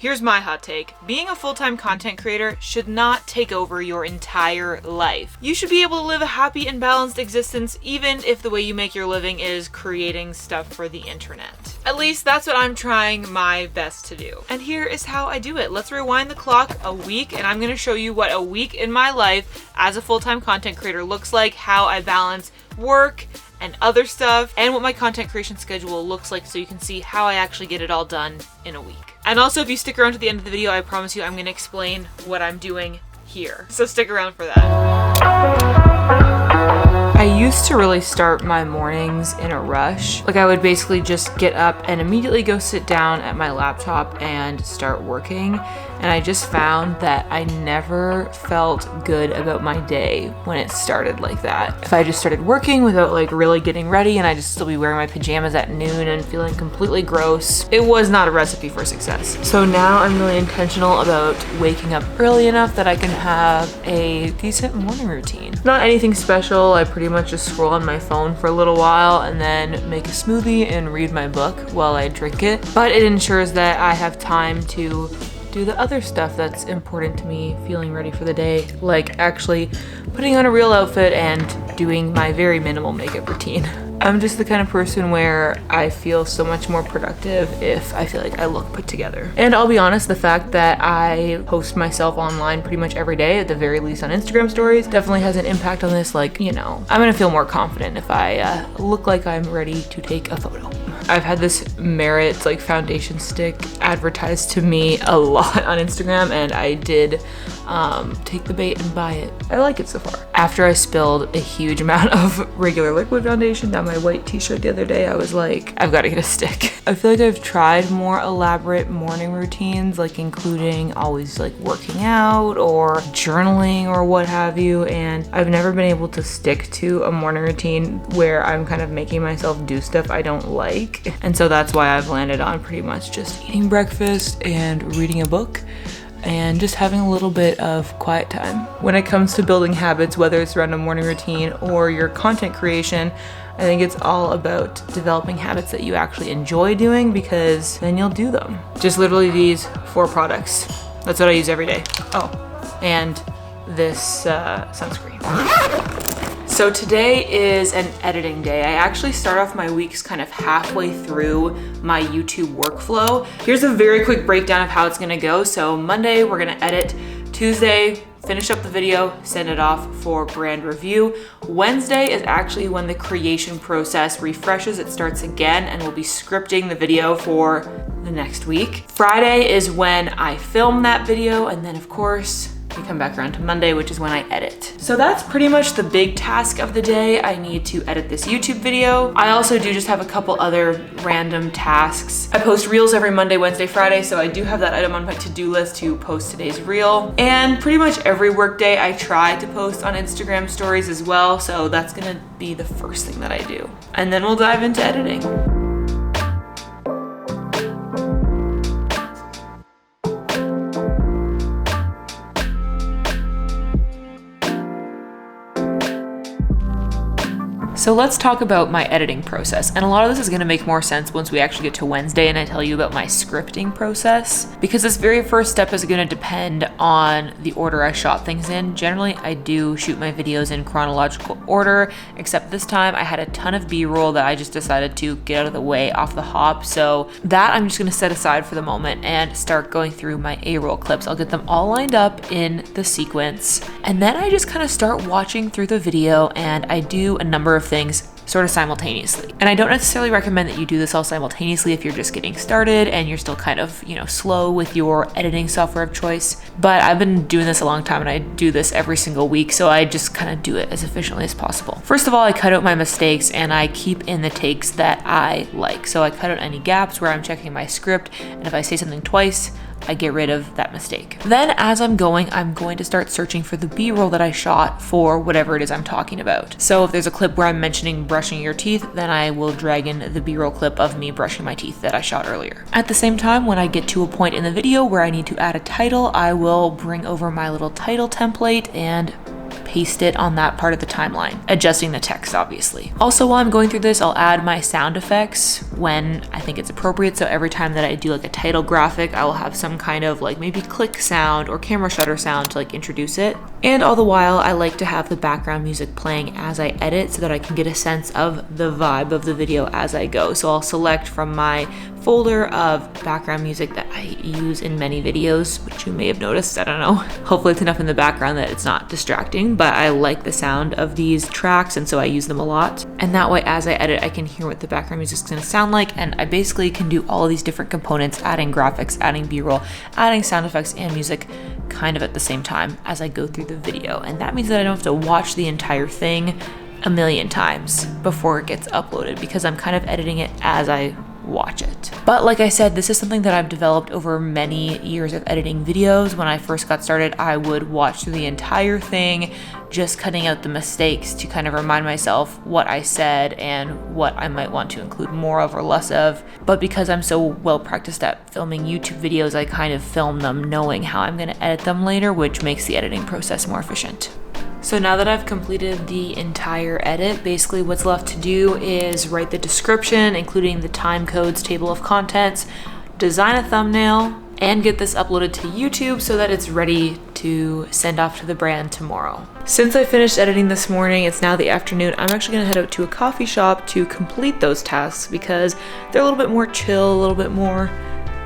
Here's my hot take. Being a full-time content creator should not take over your entire life. You should be able to live a happy and balanced existence even if the way you make your living is creating stuff for the internet. At least that's what I'm trying my best to do. And here is how I do it. Let's rewind the clock a week and I'm gonna show you what a week in my life as a full-time content creator looks like, how I balance work and other stuff, and what my content creation schedule looks like so you can see how I actually get it all done in a week. And also, if you stick around to the end of the video, I promise you I'm gonna explain what I'm doing here. So stick around for that. I used to really start my mornings in a rush. Like I would basically just get up and immediately go sit down at my laptop and start working. And I just found that I never felt good about my day when it started like that. If I just started working without like really getting ready and I just still be wearing my pajamas at noon and feeling completely gross, it was not a recipe for success. So now I'm really intentional about waking up early enough that I can have a decent morning routine. Not anything special. I pretty much just scroll on my phone for a little while and then make a smoothie and read my book while I drink it. But it ensures that I have time to do the other stuff that's important to me, feeling ready for the day, like actually putting on a real outfit and doing my very minimal makeup routine. I'm just the kind of person where I feel so much more productive if I feel like I look put together. And I'll be honest, the fact that I post myself online pretty much every day, at the very least on Instagram stories, definitely has an impact on this. Like, you know, I'm gonna feel more confident if I look like I'm ready to take a photo. I've had this Merit like foundation stick advertised to me a lot on Instagram, and I did take the bait and buy it. I like it so far. After I spilled a huge amount of regular liquid foundation down my white t-shirt the other day, I was like, I've got to get a stick. I feel like I've tried more elaborate morning routines, like including always like working out or journaling or what have you, and I've never been able to stick to a morning routine where I'm kind of making myself do stuff I don't like. And so that's why I've landed on pretty much just eating breakfast and reading a book and just having a little bit of quiet time. When it comes to building habits, whether it's around a morning routine or your content creation, I think it's all about developing habits that you actually enjoy doing, because then you'll do them. Just literally these 4 products. That's what I use every day. Oh, and this sunscreen. So today is an editing day. I actually start off my weeks kind of halfway through my YouTube workflow. Here's a very quick breakdown of how it's gonna go. So Monday, we're gonna edit. Tuesday, finish up the video, send it off for brand review. Wednesday is actually when the creation process refreshes. It starts again, and we'll be scripting the video for the next week. Friday is when I film that video, and then of course, we come back around to Monday, which is when I edit. So that's pretty much the big task of the day. I need to edit this YouTube video. I also do just have a couple other random tasks. I post reels every Monday, Wednesday, Friday, so I do have that item on my to-do list to post today's reel. And pretty much every work day I try to post on Instagram stories as well, so that's gonna be the first thing that I do. And then we'll dive into editing. So let's talk about my editing process. And a lot of this is gonna make more sense once we actually get to Wednesday and I tell you about my scripting process, because this very first step is gonna depend on the order I shot things in. Generally, I do shoot my videos in chronological order, except this time I had a ton of B-roll that I just decided to get out of the way off the hop. So that I'm just gonna set aside for the moment and start going through my A-roll clips. I'll get them all lined up in the sequence. And then I just kind of start watching through the video, and I do a number of things sort of simultaneously. And I don't necessarily recommend that you do this all simultaneously if you're just getting started and you're still kind of, slow with your editing software of choice. But I've been doing this a long time and I do this every single week, so I just kind of do it as efficiently as possible. First of all, I cut out my mistakes and I keep in the takes that I like. So I cut out any gaps where I'm checking my script, and if I say something twice, I get rid of that mistake. Then as I'm going to start searching for the B-roll that I shot for whatever it is I'm talking about. So if there's a clip where I'm mentioning brushing your teeth, then I will drag in the B-roll clip of me brushing my teeth that I shot earlier. At the same time, when I get to a point in the video where I need to add a title, I will bring over my little title template and paste it on that part of the timeline, adjusting the text obviously. Also, while I'm going through this, I'll add my sound effects when I think it's appropriate. So every time that I do like a title graphic, I will have some kind of like maybe click sound or camera shutter sound to like introduce it. And all the while, I like to have the background music playing as I edit so that I can get a sense of the vibe of the video as I go. So I'll select from my folder of background music that I use in many videos, which you may have noticed, I don't know. Hopefully it's enough in the background that it's not distracting, but I like the sound of these tracks and so I use them a lot. And that way as I edit, I can hear what the background music is gonna sound like, and I basically can do all of these different components, adding graphics, adding B-roll, adding sound effects and music kind of at the same time as I go through the video. And that means that I don't have to watch the entire thing a million times before it gets uploaded because I'm kind of editing it as I watch it. But like I said, this is something that I've developed over many years of editing videos. When I first got started, I would watch through the entire thing, just cutting out the mistakes to kind of remind myself what I said and what I might want to include more of or less of. But because I'm so well practiced at filming YouTube videos, I kind of film them knowing how I'm gonna edit them later, which makes the editing process more efficient. So now that I've completed the entire edit, basically what's left to do is write the description, including the time codes, table of contents, design a thumbnail, and get this uploaded to YouTube so that it's ready to send off to the brand tomorrow. Since I finished editing this morning, it's now the afternoon, I'm actually gonna head out to a coffee shop to complete those tasks because they're a little bit more chill, a little bit more,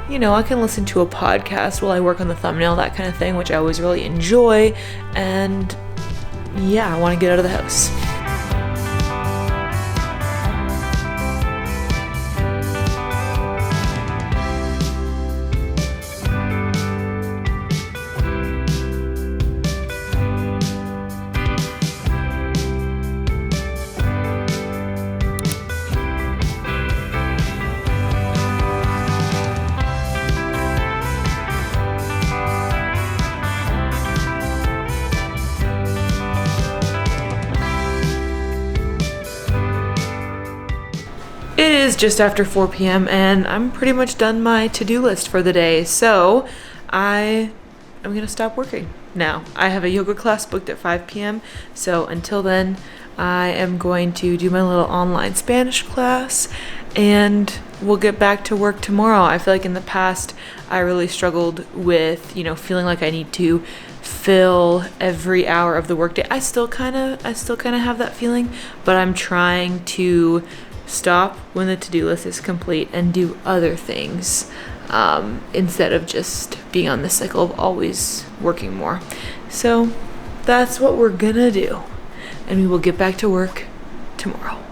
you know, I can listen to a podcast while I work on the thumbnail, that kind of thing, which I always really enjoy. And yeah, I want to get out of the house. It is just after 4 p.m. and I'm pretty much done my to-do list for the day, so I'm gonna stop working now. I have a yoga class booked at 5 p.m. so until then I am going to do my little online Spanish class and we'll get back to work tomorrow. I feel like in the past I really struggled with, you know, feeling like I need to fill every hour of the workday. I still kind of have that feeling, but I'm trying to stop when the to-do list is complete and do other things instead of just being on this cycle of always working more. So that's what we're gonna do, and we will get back to work tomorrow.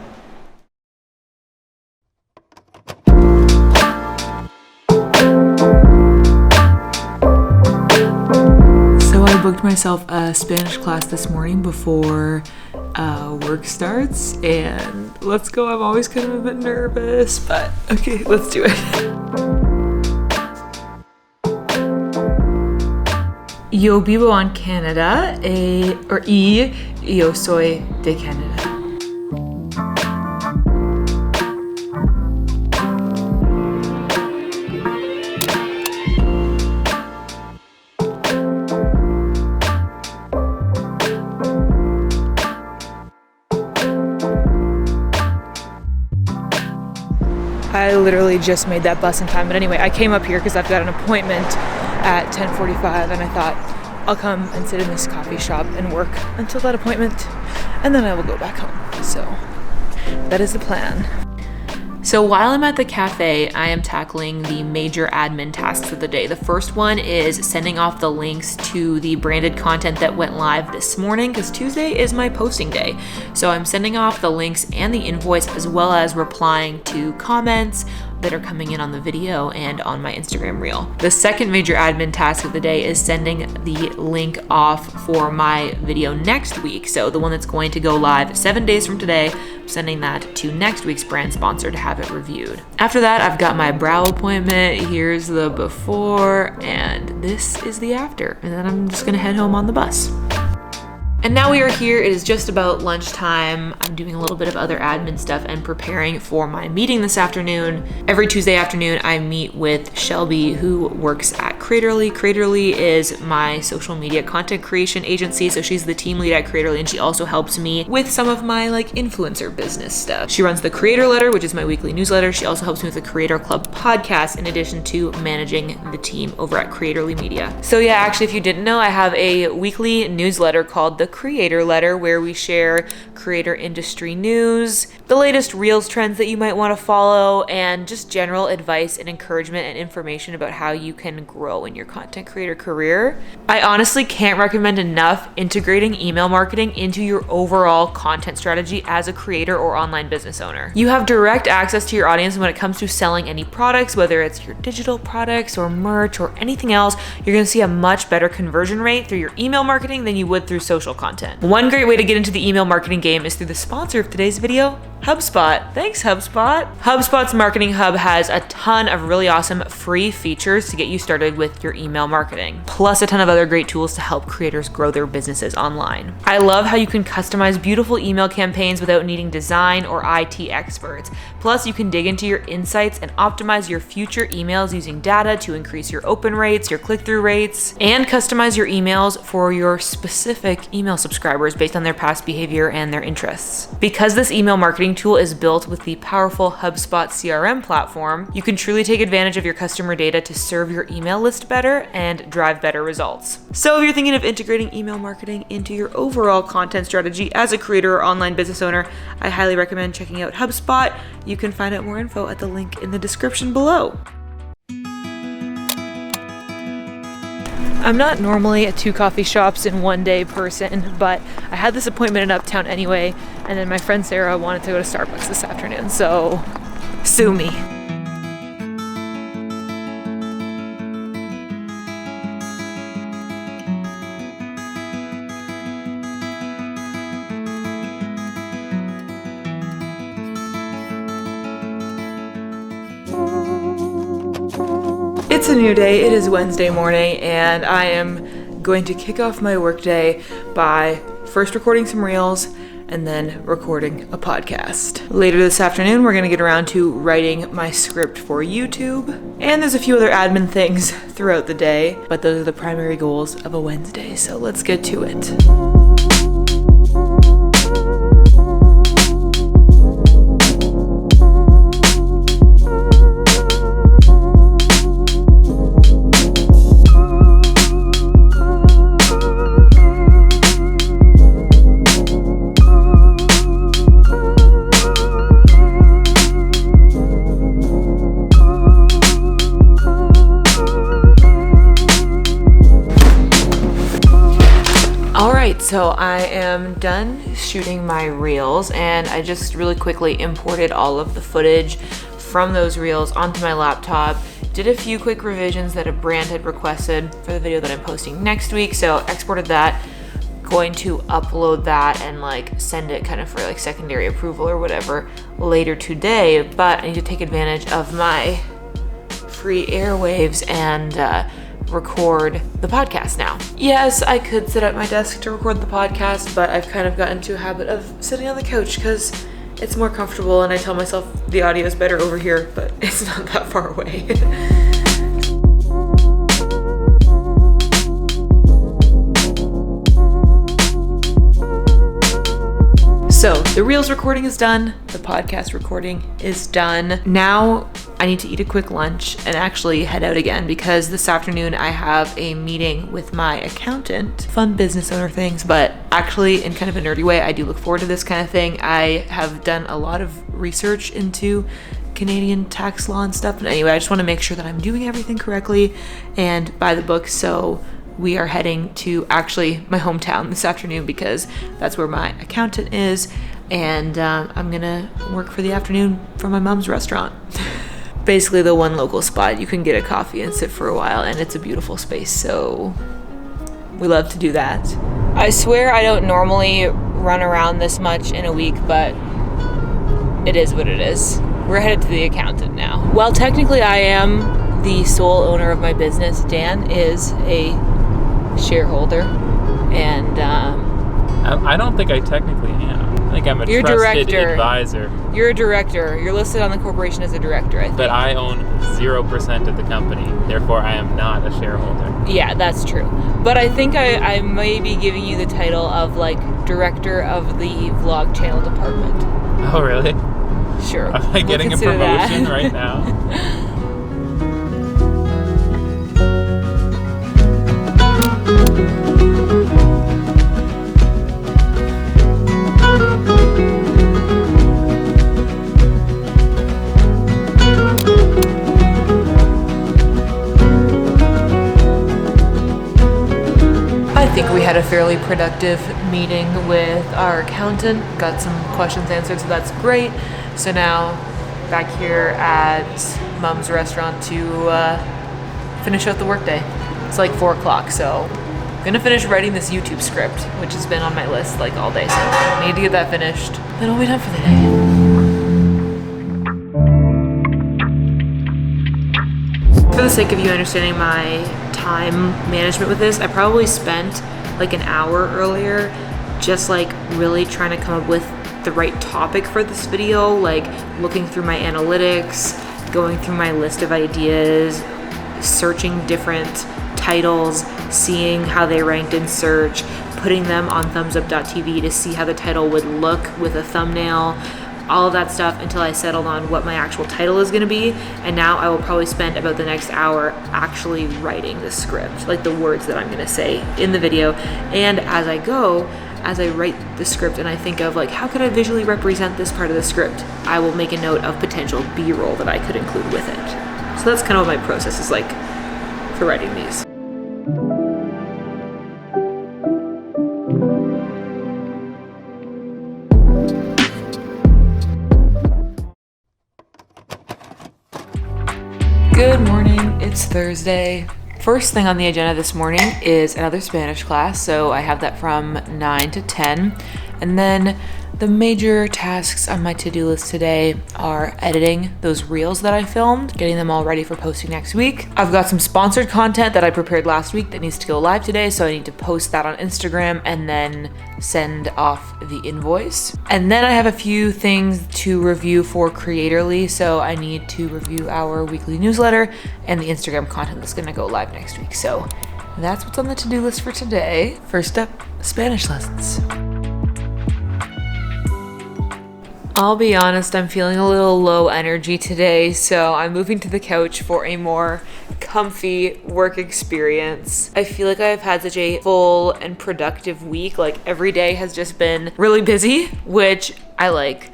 So I booked myself a Spanish class this morning before work starts, and let's go. I'm always kind of a bit nervous, but okay, let's do it. Yo vivo en Canada, yo soy de Canada. I literally just made that bus in time, but anyway, I came up here because I've got an appointment at 10:45 and I thought I'll come and sit in this coffee shop and work until that appointment and then I will go back home. So that is the plan. So while I'm at the cafe, I am tackling the major admin tasks of the day. The first one is sending off the links to the branded content that went live this morning because Tuesday is my posting day. So I'm sending off the links and the invoice as well as replying to comments that are coming in on the video and on my Instagram reel. The second major admin task of the day is sending the link off for my video next week. So the one that's going to go live 7 days from today, I'm sending that to next week's brand sponsor to have it reviewed. After that, I've got my brow appointment. Here's the before and this is the after. And then I'm just gonna head home on the bus. And now we are here. It is just about lunchtime. I'm doing a little bit of other admin stuff and preparing for my meeting this afternoon. Every Tuesday afternoon, I meet with Shelby, who works at Creatorly. Creatorly is my social media content creation agency. So she's the team lead at Creatorly, and she also helps me with some of my like influencer business stuff. She runs the Creator Letter, which is my weekly newsletter. She also helps me with the Creator Club podcast, in addition to managing the team over at Creatorly Media. So yeah, actually, if you didn't know, I have a weekly newsletter called the Creator Letter, where we share creator industry news, the latest Reels trends that you might want to follow, and just general advice and encouragement and information about how you can grow in your content creator career. I honestly can't recommend enough integrating email marketing into your overall content strategy as a creator or online business owner. You have direct access to your audience when it comes to selling any products, whether it's your digital products or merch or anything else. You're going to see a much better conversion rate through your email marketing than you would through social content. One great way to get into the email marketing game is through the sponsor of today's video, HubSpot. Thanks, HubSpot. HubSpot's Marketing Hub has a ton of really awesome free features to get you started with your email marketing, plus a ton of other great tools to help creators grow their businesses online. I love how you can customize beautiful email campaigns without needing design or IT experts. Plus, you can dig into your insights and optimize your future emails using data to increase your open rates, your click-through rates, and customize your emails for your specific email subscribers based on their past behavior and their interests. Because this email marketing tool is built with the powerful HubSpot CRM platform, you can truly take advantage of your customer data to serve your email list better and drive better results. So if you're thinking of integrating email marketing into your overall content strategy as a creator or online business owner, I highly recommend checking out HubSpot. You can find out more info at the link in the description below. I'm not normally a 2 coffee shops in one day person, but I had this appointment in Uptown anyway, and then my friend Sarah wanted to go to Starbucks this afternoon, so sue me. It's a new day. It is Wednesday morning, and I am going to kick off my workday by first recording some reels and then recording a podcast. Later this afternoon, we're going to get around to writing my script for YouTube, and there's a few other admin things throughout the day, but those are the primary goals of a Wednesday, so let's get to it. So I am done shooting my reels, and I just really quickly imported all of the footage from those reels onto my laptop, did a few quick revisions that a brand had requested for the video that I'm posting next week, so exported that, going to upload that and like send it kind of for like secondary approval or whatever later today, but I need to take advantage of my free airwaves and record the podcast now. Yes, I could sit at my desk to record the podcast, but I've kind of gotten into a habit of sitting on the couch because it's more comfortable, and I tell myself the audio is better over here, but it's not that far away. So the Reels recording is done, the podcast recording is done. Now I need to eat a quick lunch and actually head out again, because this afternoon I have a meeting with my accountant. Fun business owner things, but actually in kind of a nerdy way, I do look forward to this kind of thing. I have done a lot of research into Canadian tax law and stuff. But anyway, I just want to make sure that I'm doing everything correctly and by the book. So we are heading to actually my hometown this afternoon because that's where my accountant is. And I'm gonna work for the afternoon from my mom's restaurant. Basically the one local spot you can get a coffee and sit for a while, and it's a beautiful space, so we love to do that. I swear I don't normally run around this much in a week, but it is what it is. We're headed to the accountant now. Well, technically I am the sole owner of my business. Dan is a shareholder, and I don't think I technically am. I think I'm a You're trusted director. advisor. You're a director. You're listed on the corporation as a director, I think. But I own 0% of the company. Therefore, I am not a shareholder. Yeah, that's true. But I think I may be giving you the title of, like, director of the vlog channel department. Oh, really? Sure. Am I getting a promotion right now? I think we had a fairly productive meeting with our accountant, got some questions answered, so that's great. So now back here at Mom's restaurant to finish out the workday. It's like 4 o'clock, so I'm gonna finish writing this YouTube script, which has been on my list like all day, so I need to get that finished. Then I'll be done for the day. For the sake of you understanding my time management with this, I probably spent like an hour earlier just like really trying to come up with the right topic for this video, like looking through my analytics, going through my list of ideas, searching different titles, seeing how they ranked in search, putting them on thumbsup.tv to see how the title would look with a thumbnail, all of that stuff until I settled on what my actual title is gonna be. And now I will probably spend about the next hour actually writing the script, like the words that I'm gonna say in the video. And as I go, as I write the script and I think of like, how could I visually represent this part of the script? I will make a note of potential B-roll that I could include with it. So that's kind of what my process is like for writing these. Good morning, it's Thursday. First thing on the agenda this morning is another Spanish class, so I have that from 9 to 10. And then the major tasks on my to-do list today are editing those reels that I filmed, getting them all ready for posting next week. I've got some sponsored content that I prepared last week that needs to go live today, so I need to post that on Instagram and then send off the invoice. And then I have a few things to review for Creatorly, so I need to review our weekly newsletter and the Instagram content that's gonna go live next week. So that's what's on the to-do list for today. First up, Spanish lessons. I'll be honest, I'm feeling a little low energy today, so I'm moving to the couch for a more comfy work experience. I feel like I've had such a full and productive week. Like every day has just been really busy, which I like,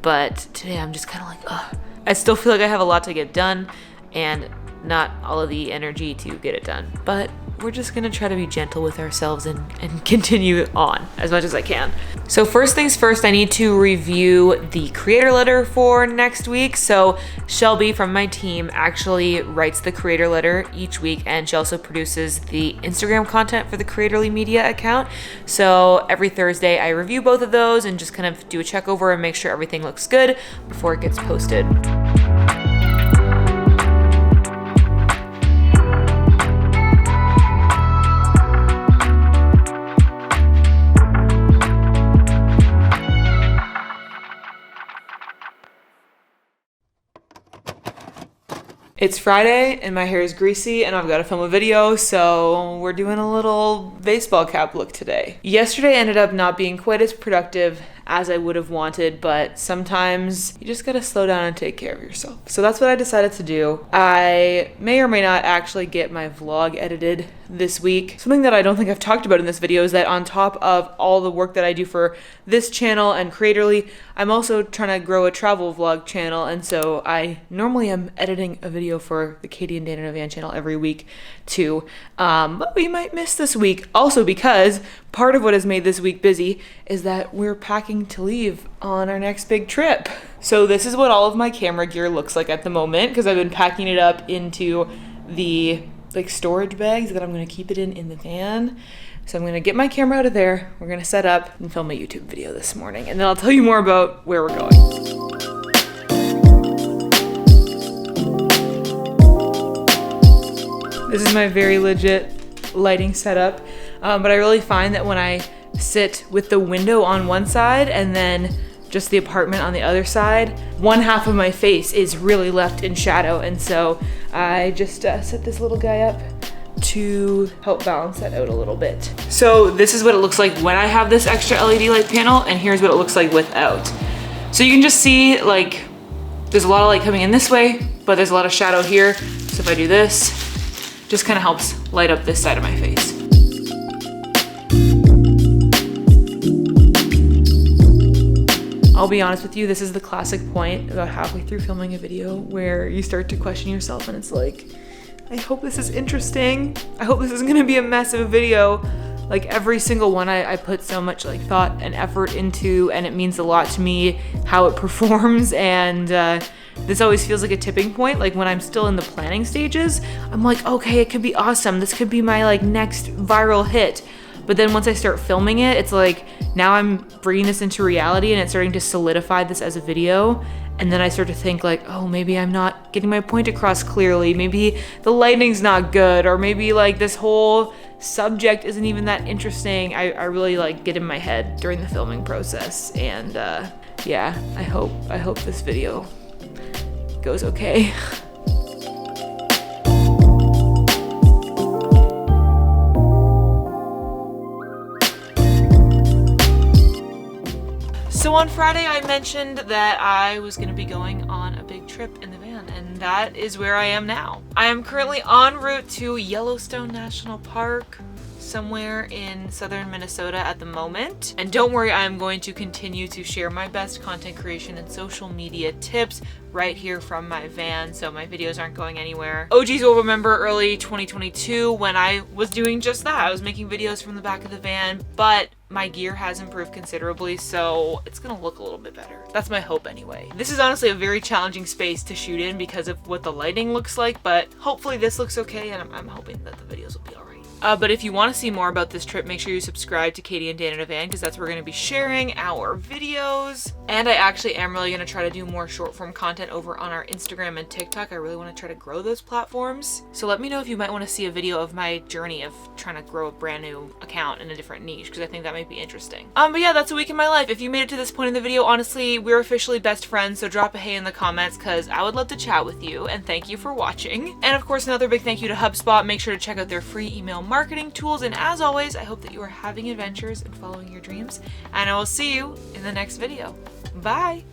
but today I'm just kind of like, ugh. I still feel like I have a lot to get done and not all of the energy to get it done, but we're just gonna try to be gentle with ourselves and continue on as much as I can. So first things first, I need to review the creator letter for next week. So Shelby from my team actually writes the creator letter each week, and she also produces the Instagram content for the Creatorly Media account. So every Thursday I review both of those and just kind of do a check over and make sure everything looks good before it gets posted. It's Friday and my hair is greasy and I've got to film a video, so we're doing a little baseball cap look today. Yesterday ended up not being quite as productive as I would have wanted, but sometimes you just gotta slow down and take care of yourself. So that's what I decided to do. I may or may not actually get my vlog edited this week. Something that I don't think I've talked about in this video is that on top of all the work that I do for this channel and Creatorly, I'm also trying to grow a travel vlog channel, and so I normally am editing a video for the Katie and Dan and Van channel every week too, but we might miss this week. Also because part of what has made this week busy is that we're packing to leave on our next big trip. So this is what all of my camera gear looks like at the moment, because I've been packing it up into the like storage bags that I'm gonna keep it in the van. So I'm gonna get my camera out of there, we're gonna set up and film a YouTube video this morning, and then I'll tell you more about where we're going. This is my very legit lighting setup, but I really find that when I sit with the window on one side and then just the apartment on the other side, one half of my face is really left in shadow. And so I just set this little guy up to help balance that out a little bit. So this is what it looks like when I have this extra LED light panel, and here's what it looks like without. So you can just see like there's a lot of light coming in this way, but there's a lot of shadow here. So if I do this, just kind of helps light up this side of my face. I'll be honest with you, this is the classic point about halfway through filming a video where you start to question yourself and it's like, I hope this is interesting. I hope this isn't gonna be a mess of a video. Like every single one I put so much like thought and effort into, and it means a lot to me how it performs. And this always feels like a tipping point. Like when I'm still in the planning stages, I'm like, okay, it could be awesome. This could be my like next viral hit. But then once I start filming it, it's like, now I'm bringing this into reality and it's starting to solidify this as a video. And then I start to think like, oh, maybe I'm not getting my point across clearly. Maybe the lighting's not good, or maybe like this whole subject isn't even that interesting. I really like get in my head during the filming process. And yeah, I hope this video goes okay. So on Friday, I mentioned that I was going to be going on a big trip in the van, and that is where I am now. I am currently en route to Yellowstone National Park, somewhere in southern Minnesota at the moment. And don't worry, I'm going to continue to share my best content creation and social media tips right here from my van, so my videos aren't going anywhere. OGs will remember early 2022 when I was doing just that. I was making videos from the back of the van, but my gear has improved considerably, so it's gonna look a little bit better. That's my hope anyway. This is honestly a very challenging space to shoot in because of what the lighting looks like, but hopefully this looks okay, and I'm hoping that the videos will be all right. But if you want to see more about this trip, make sure you subscribe to Katie and Dan in a Van, because that's where we're going to be sharing our videos. And I actually am really going to try to do more short form content over on our Instagram and TikTok. I really want to try to grow those platforms. So let me know if you might want to see a video of my journey of trying to grow a brand new account in a different niche, because I think that might be interesting. But yeah, that's a week in my life. If you made it to this point in the video, honestly, we're officially best friends, so drop a hey in the comments, because I would love to chat with you, and thank you for watching. And of course, another big thank you to HubSpot. Make sure to check out their free email marketing tools, and as always, I hope that you are having adventures and following your dreams, and I will see you in the next video. Bye!